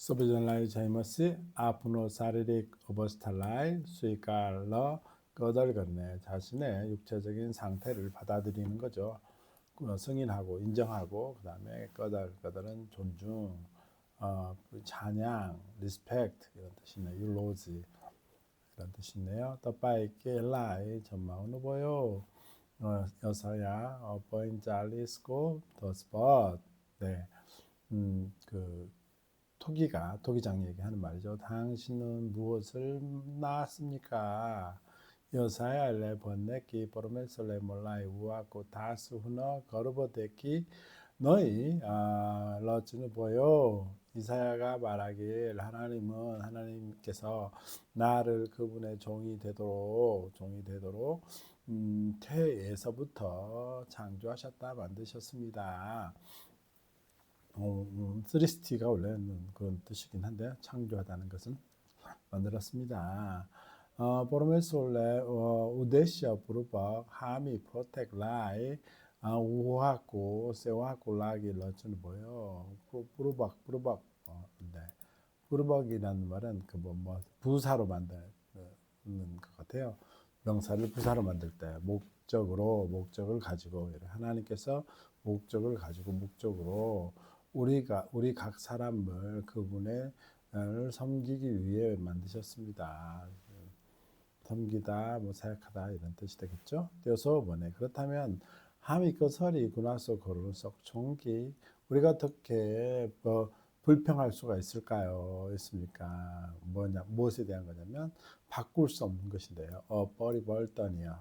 소비전라이 자이머스 아프노 사리릭 오버스탈라이 수이깔러 거덜건네 자신의 육체적인 상태를 받아들이는 거죠. 승인하고 인정하고 그 다음에 거덜은 존중, 찬양, 리스펙트 이런 뜻이네요. 율로지 이런 뜻이네요. 떠빠이께 라이 전마우는 보여 여서야 포인잘리스고 더 스폿 네, 토기장 얘기하는 말이죠. 당신은 무엇을 낳았습니까? 여사야 레 번네기 포르메솔레 몰라이 우아고 다스 후너 거르버데기 너희 러츠는 보여. 이사야가 말하길 하나님께서 나를 그분의 종이 되도록 태에서부터 창조하셨다 만드셨습니다. 쓰리스티가 원래는 그런 뜻이긴 한데 창조하다는 것은 만들었습니다. 포르메솔레 우데시아 부르박 하미 프로텍 라이 우하고 세와고 라기 러츠는 뭐요? 부르박 네. 부르박이라는 말은 부사로 만드는 것 같아요. 명사를 부사로 만들 때 목적을 가지고 하나님께서 목적을 가지고 목적으로 우리 각 사람을 그분을 섬기기 위해 만드셨습니다. 섬기다, 사역하다 이런 뜻이 되겠죠. 띄어서 뭐네. 그렇다면 함이 거설이 군화소 거를 썩 총기 우리가 어떻게 불평할 수가 있습니까? 무엇에 대한 거냐면 바꿀 수 없는 것인데요. 버리벌던이요.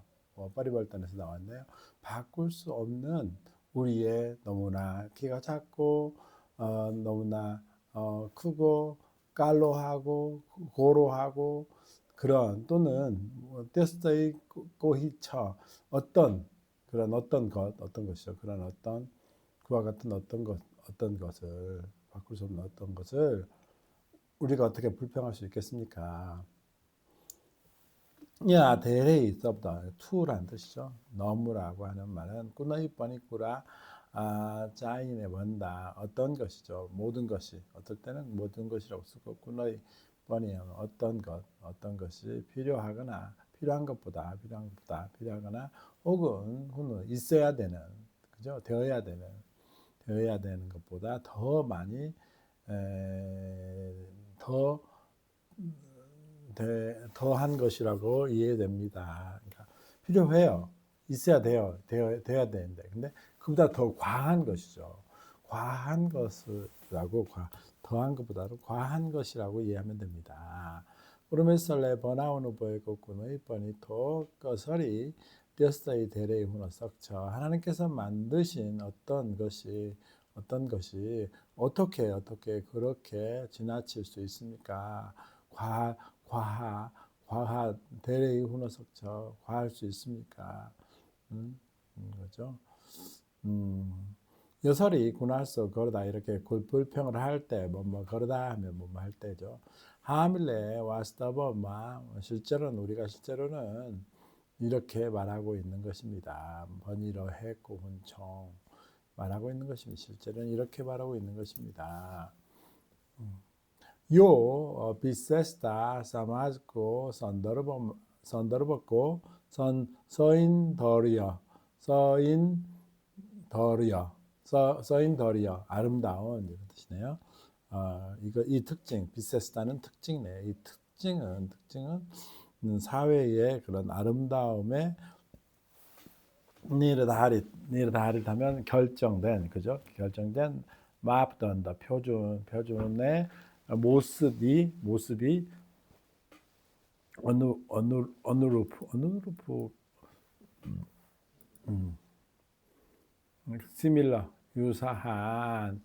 버리벌던에서 나왔네요. 바꿀 수 없는 우리의 너무나 키가 작고 너무나 크고 깔로하고 고로하고 그런 또는 데스터의 꼬히처 어떤 것이죠. 그런 어떤 그와 같은 어떤 것을 바꿀 수 없는 어떤 것을 우리가 어떻게 불평할 수 있겠습니까? 야, 대레이 있었다. 투란 뜻이죠. 너무라고 하는 말은 꾸너이 뻔히꾸라 짜인에 원다. 어떤 것이죠. 모든 것이. 어떨 때는 모든 것이라고 쓰고 꾸너이 뻔히 어떤 것이 필요한 것보다 필요하거나 혹은 후는 있어야 되는 그죠? 되어야 되는 것보다 더 많이 더한 것이라고 이해됩니다. 그러니까 필요해요. 있어야 돼야 되는데, 근데 그보다 더 과한 것이죠. 과한 것이라고 더한 것보다는 과한 것이라고 이해하면 됩니다. 오르메설레 번아우누 보이고꾸노이 뻔히토 거설이 띄어스타이 데레이 후너 썩쳐 하나님께서 만드신 어떤 것이 어떻게 그렇게 지나칠 수 있습니까? 과하 대레이 후너 썩쳐 과할 수 있습니까? 그죠? 여설이 군할서 거르다 이렇게 불평을 할 때 거르다 하면 할 때죠. 하밀레 와스타버마 실제로는 이렇게 말하고 있는 것입니다. 번이러 해고 훈청 말하고 있는 것입니다. 실제로는 이렇게 말하고 있는 것입니다. 요 비세스타 사마즈고 선더르버고 서인 더리어 아름다운 이런 뜻이네요. 이 특징 비세스타는 특징네. 이 특징은 사회의 그런 아름다움에 니르다하릿 하면 결정된 마프던더 표준의 모습이 어느 루프 시밀러 유사한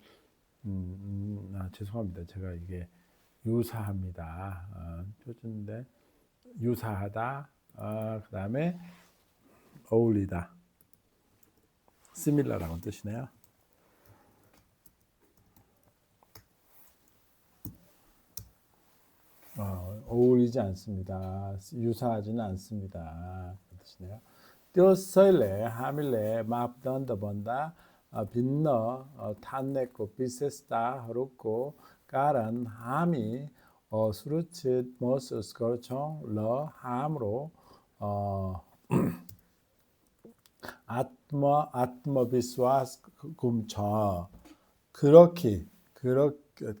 죄송합니다. 제가 이게 유사합니다. 표준인데 유사하다. 그 다음에 어울리다. 시밀러라는 뜻이네요. 어울리지 않습니다. 유사하지는 않습니다. 그 뜻이네요. 띄어서일레 하밀레 마프던더 번다 빈너 탄내고 비세스다 하루고 까란 함이 수르칫 머스스 거총 러 함으로 아트머비스와스 굼처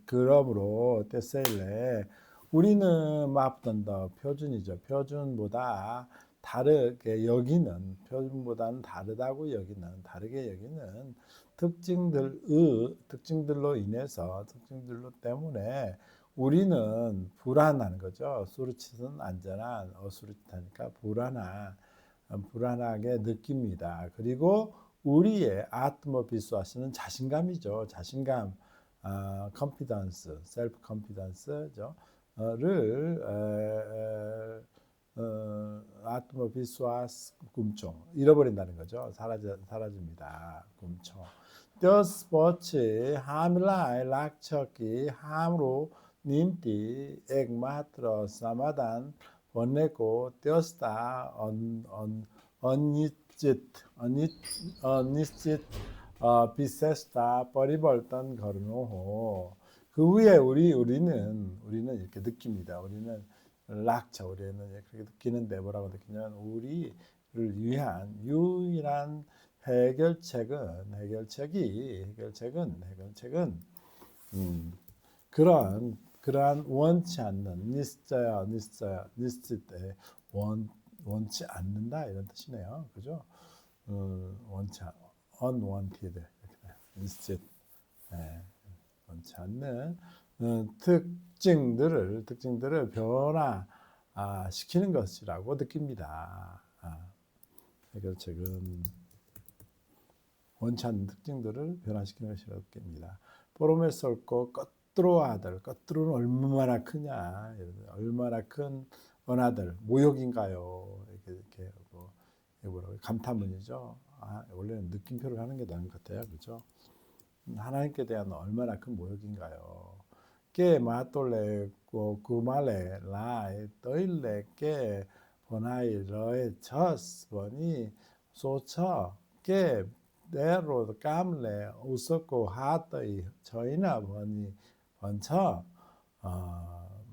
그러므로 때세일레 우리는 마프던더 표준이죠. 표준보다 다르게 여기는 표준보다는 다르다고 여기는 다르게 여기는 특징들로 인해서 특징들로 때문에 우리는 불안한 거죠. 수르칫은 안전한 어수르칫하니까 불안하게 느낍니다. 그리고 우리의 아트머비스와스는 자신감이죠. 자신감, confidence, self confidence죠. 를 아트머비스와스 굼총 잃어버린다는 거죠. 사라집니다. 굼총. 스포츠 함일라이 락척이 함으로 님띠 액마트러 사마단 보내고 떼었다 어니짓 비세스다 버리벌던 거르노호 그 후에 우리는 이렇게 느낍니다. 우리는 락차 우리는 그렇게 느끼는데 뭐라고 느끼냐면 우리를 위한 유일한 해결책은 그러한 원치 않는 니스트에 원치 않는다 이런 뜻이네요. 그죠? unwanted 니스트 원치 않는 특징들을 변화시키는 것이라고 느낍니다. 해결책은 원치 않는 특징들을 변화시키는 것이라고 느낍니다. 포로메스 옳고 겉으로 아들, 겉으로는 얼마나 크냐, 얼마나 큰 언아들, 모욕인가요? 이렇게 뭐라고 감탄문이죠. 원래는 느낌표를 하는 게 나은 것 같아요, 그렇죠? 하나님께 대한 얼마나 큰 모욕인가요? 께 마톨레 구말레 라이 떠일레 께 보나이 러에 젖 보니 소처 께 대로 감레 웃었고 하더이 저희나 보니 번처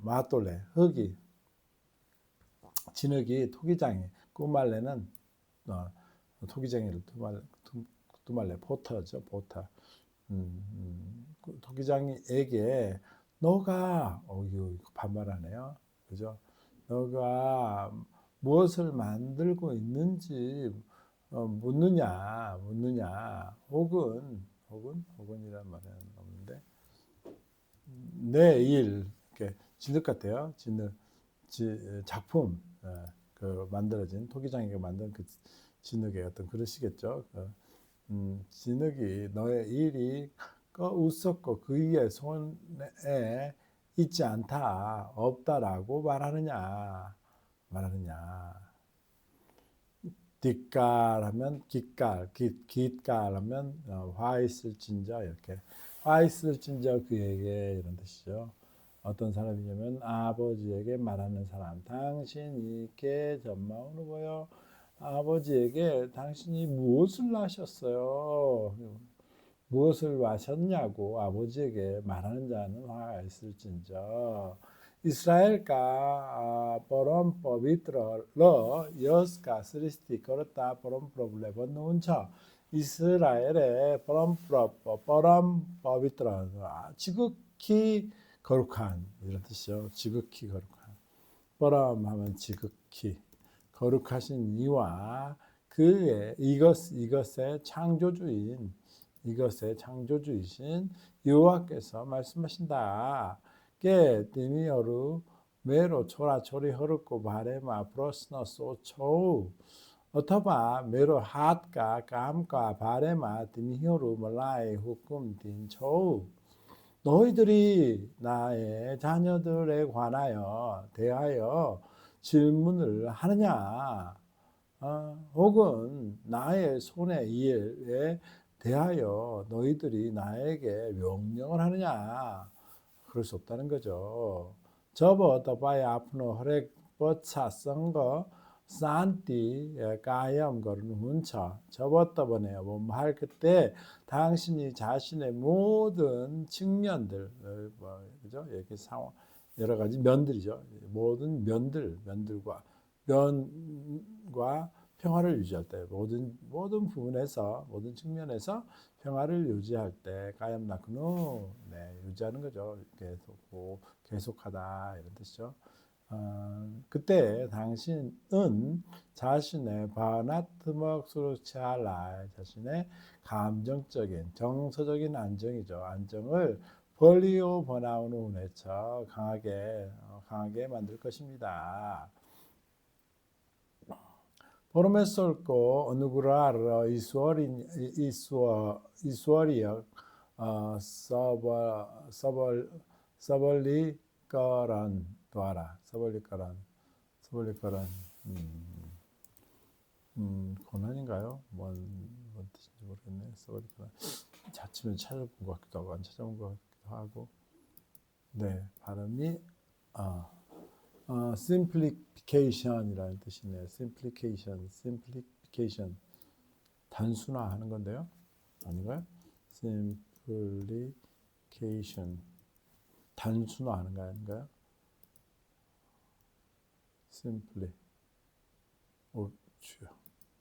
마톨레 흙이 진흙이 토기장이 꾸말레는 토기장이를 두말레 포터죠 포터 토기장이에게 너가 반말하네요. 그죠? 너가 무엇을 만들고 있는지 묻느냐 혹은이란 말은 없는데 내 일 진흙 같아요. 작품 그 만들어진 토기장이가 만든 그 진흙의 어떤 그릇이겠죠. 진흙이 너의 일이 웃었고 그의 손에 있지 않다 없다라고 말하느냐 뒷갈 하면 깃갈 하면 화 있을진저 이렇게 화 있을진저 그에게 이런 뜻이죠. 어떤 사람이냐면 아버지에게 말하는 사람 당신이 께 전망으로 보여 아버지에게 당신이 무엇을 하셨어요? 무엇을 마셨냐고 아버지에게 말하는 자는 화가 있을진저 이스라엘과 परम पवित्र ल यसका सृष्टि करता परम प्रभुले भन्नुहुन्छ 이스라엘의 परम पवित्र 지극히 거룩한 이런 뜻이죠. 지극히 거룩한 परम 하면 지극히 거룩하신 이와 그의 이것의 창조주이신 여호와께서 말씀하신다. 께 디미어루 메로 초리 허르고 바레마 프로스너 소초 어터바 메로 핫가 감가 바레마 디미어루 말라이 후꿈 딘초 너희들이 나의 자녀들에 대하여 질문을 하느냐 혹은 나의 손의 일에 대하여 너희들이 나에게 명령을 하느냐 그럴 수 없다는 거죠. 접어 더바이 아프노 허렉 버차 썬거 산티 까염 거는 훈처 접었다 보네요. 뭐 할 그때 당신이 자신의 모든 측면들 뭐 그죠? 이렇게 상황 여러 가지 면들이죠. 모든 면들과 면과 평화를 유지할 때 모든 부분에서 모든 측면에서 평화를 유지할 때 까염 나크누 네, 유지하는 거죠. 계속하다 이런 뜻이죠. 그때 당신은 자신의 바나트먹 수르차라 자신의 감정적인 정서적인 안정이죠. 안정을 벌리오 번아우는 운에서 강하게 만들 것입니다. 포르메솔고 어누구라르 이수어리역 서벌리거란 도하라 서벌리거란 고난인가요? 뭔 뜻인지 모르겠네. 서벌리거란 자칫 찾아본 것 같기도 하고 안 찾아본 것 같기도 하고 네 발음이 simplification이라는 뜻이네요. simplification 단순화하는 건데요. 아닌가요? simplification 단순화하는 거 아닌가요? simply 주요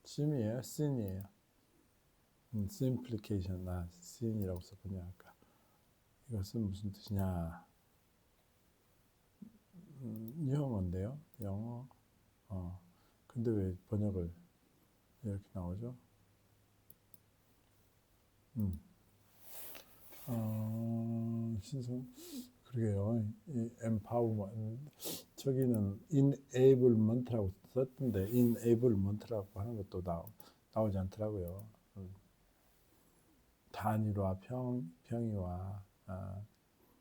sim이에요? sin이에요? simplification sin이라고 썼군요. 아까 이것은 무슨 뜻이냐? 영어인데요. 영어. 근데 왜 번역을 이렇게 나오죠? 신성 그러게요. 이 empowerment 저기는 enablement라고 썼던데 enablement라고 하는 것도 나오지 않더라고요. 단일화, 평이화,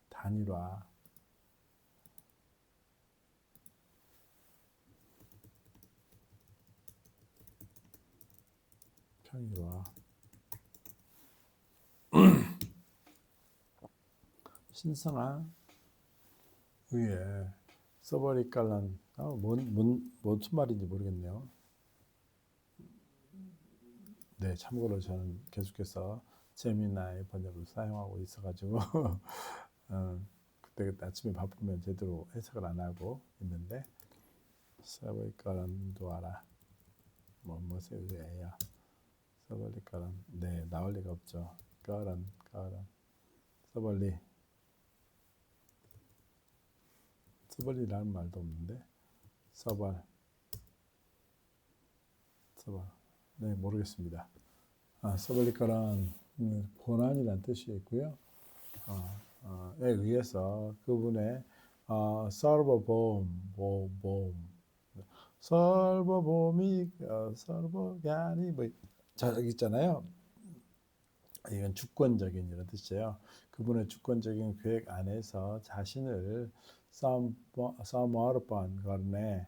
단일화. 평일화. 신성한 위에 써버리깔란 무슨 말인지 모르겠네요. 네, 참고로 저는 계속해서 제미나이 번역을 사용하고 있어가지고 그때 아침에 바쁘면 제대로 해석을 안 하고 있는데 써버리깔란도 알아. 무엇에 의해야 써버리깔란 네 나올 리가 없죠. 까란 서벌리라는 말도 없는데 서벌 네 모르겠습니다. 서벌리카란 고난이란 뜻이 있고요. 에 의해서 그분의 서버가 아니 뭐 저기 있잖아요. 이건 주권적인 이런 뜻이에요. 그분의 주권적인 계획 안에서 자신을 써머르번 거네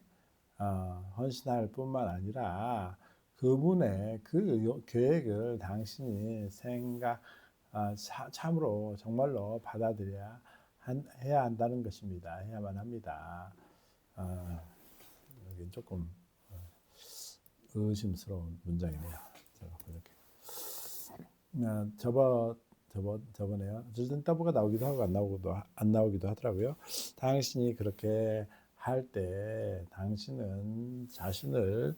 헌신할 뿐만 아니라 그분의 그 계획을 당신이 참으로 정말로 받아들여야 해야 한다는 것입니다. 해야만 합니다. 여기 조금 의심스러운 문장이네요. 제가 이렇게 저번에요. 어쨌든 더블가 나오기도 하고 안 나오기도 하더라고요. 당신이 그렇게 할 때 당신은 자신을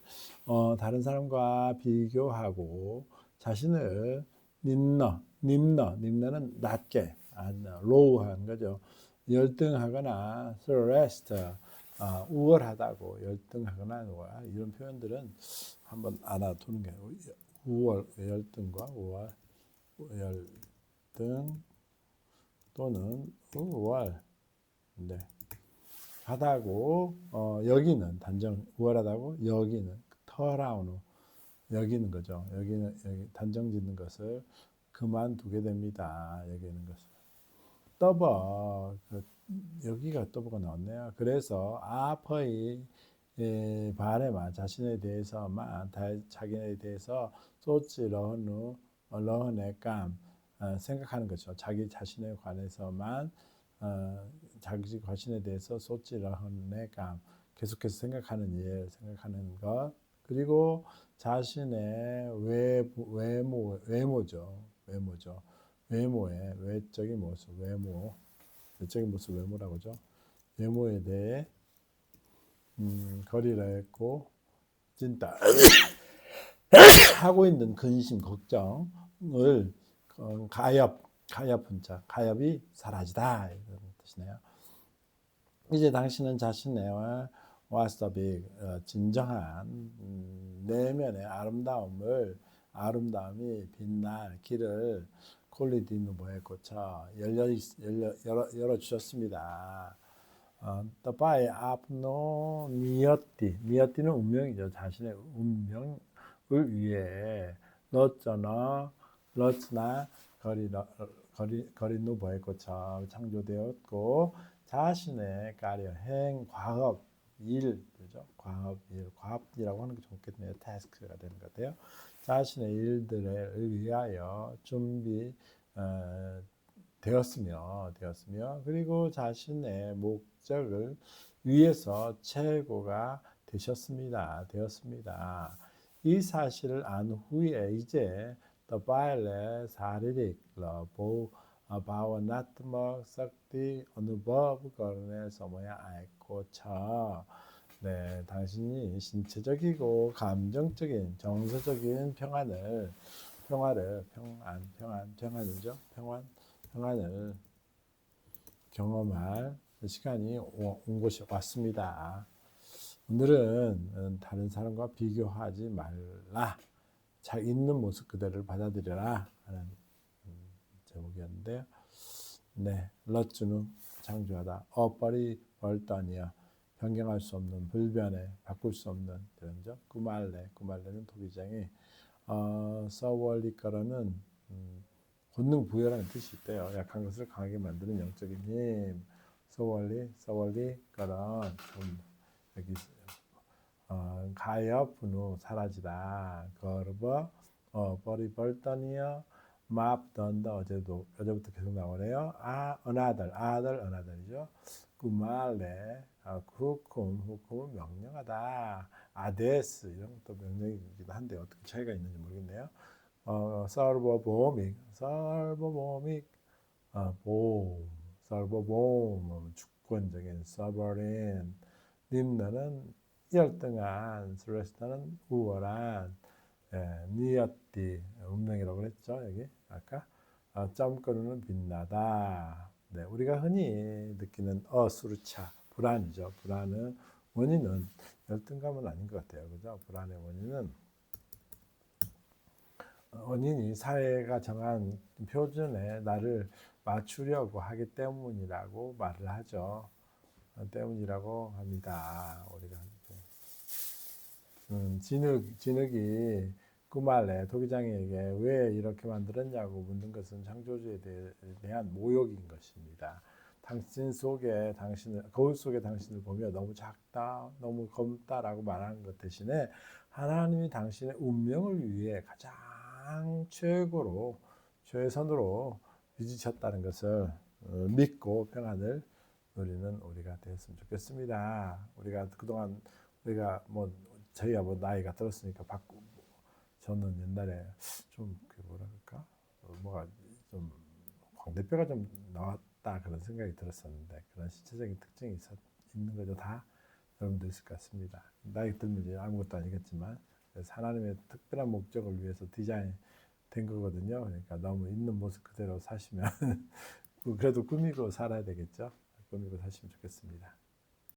다른 사람과 비교하고 자신을 님너는 낮게 로우한 거죠. 열등하거나 stressed 우월하다고 열등하거나 이런 표현들은 한번 알아두는 게 열등과 우월 열등 또는 우월 네. 하다고 여기는 단정 우월하다고 여기는 터라우누 여기는 거죠. 여기 단정 짓는 것을 그만두게 됩니다. 여기는 것을 떠버 여기가 떠버가 나왔네요. 그래서 아퍼의 바레만 자신에 대해서만 자기에 대해서 소치 러흔의 감 생각하는 거죠. 자기 자신에 관해서만 자기 자신에 대해서 소치 러흔의 감 계속해서 생각하는 일, 생각하는 것, 그리고 자신의 외모죠. 외모의 외적인 모습, 외적인 모습 외모라고 하죠. 외모에 대해 거리를 했고 진짜 하고 있는 근심, 걱정을 가엾이 사라지다 이런 뜻이네요. 이제 당신은 자신의 와스터빅 진정한 내면의 아름다움이 빛날 길을 콜리디누보에 꽂혀 열어 주셨습니다. 따바이 앞노 미어티는 운명이죠. 자신의 운명을 위해 러쩌나 거리 누보에 꽂혀 창조되었고 자신의 가려 과업 일, 그죠? 과업이라고 하는 게 좋겠네요. 태스크가 되는 것 같아요. 자신의 일들에 의하여 준비 되었으며 그리고 자신의 목적을 위해서 최고가 되었습니다. 이 사실을 안 후에 이제 the बाहर शारीरिक भावनात्मक शक्ति अनुभव करने समय आएको छ. 네, 당신이 신체적이고 감정적인 정서적인 평안을 경험할 시간이 온 것이 왔습니다. 오늘은 다른 사람과 비교하지 말라. 잘 있는 모습 그대로를 받아들여라 하는 제목이었는데요. 네, 러츠는 창조하다. 어빨이 벌떠니야. 변경할 수 없는 불변에 바꿀 수 없는 그런죠. 꾸말레는 토기장이 서월리가라는 본능 부여라는 뜻이 있대요. 약한 것을 강하게 만드는 영적인 힘. 서월리가란 여기 가여 분후 사라지다. 거르버 버리 벌떠니여 맙던다. 어제부터 계속 나오네요. 어나들이죠. 꾸말레 후쿰은 명령하다. 아데스 이런 것도 명령이기도 한데 어떻게 차이가 있는지 모르겠네요. 서버보믹 서버봄 주권적인 서버린 님너는 열등한 스레스타는 우월한 니어띠 운명이라고 그랬죠. 여기 아까 점거리는 빛나다. 네, 우리가 흔히 느끼는 수르차 불안이죠. 불안은 원인은 열등감은 아닌 것 같아요. 그죠? 불안의 원인이 사회가 정한 표준에 나를 맞추려고 하기 때문이라고 말을 하죠. 때문이라고 합니다. 우리가 진흙이 꾸말레 토기장에게 왜 이렇게 만들었냐고 묻는 것은 창조주에 대한 모욕인 것입니다. 거울 속에 당신을 보며 너무 작다, 너무 검다라고 말하는 것 대신에 하나님이 당신의 운명을 위해 가장 최선으로 빚으셨다는 것을 믿고 평안을 누리는 우리가 되었으면 좋겠습니다. 우리가 저희가 나이가 들었으니까 저는 옛날에 좀 뭐가 좀 광대뼈가 좀 나왔다 그런 생각이 들었었는데 그런 신체적인 특징이 있는 거죠. 다 여러분도 있을 것 같습니다. 나이 들면 이제 아무것도 아니겠지만 하나님의 특별한 목적을 위해서 디자인 된 거거든요. 그러니까 너무 있는 모습 그대로 사시면 그래도 꾸미고 살아야 되겠죠. 꾸미고 사시면 좋겠습니다.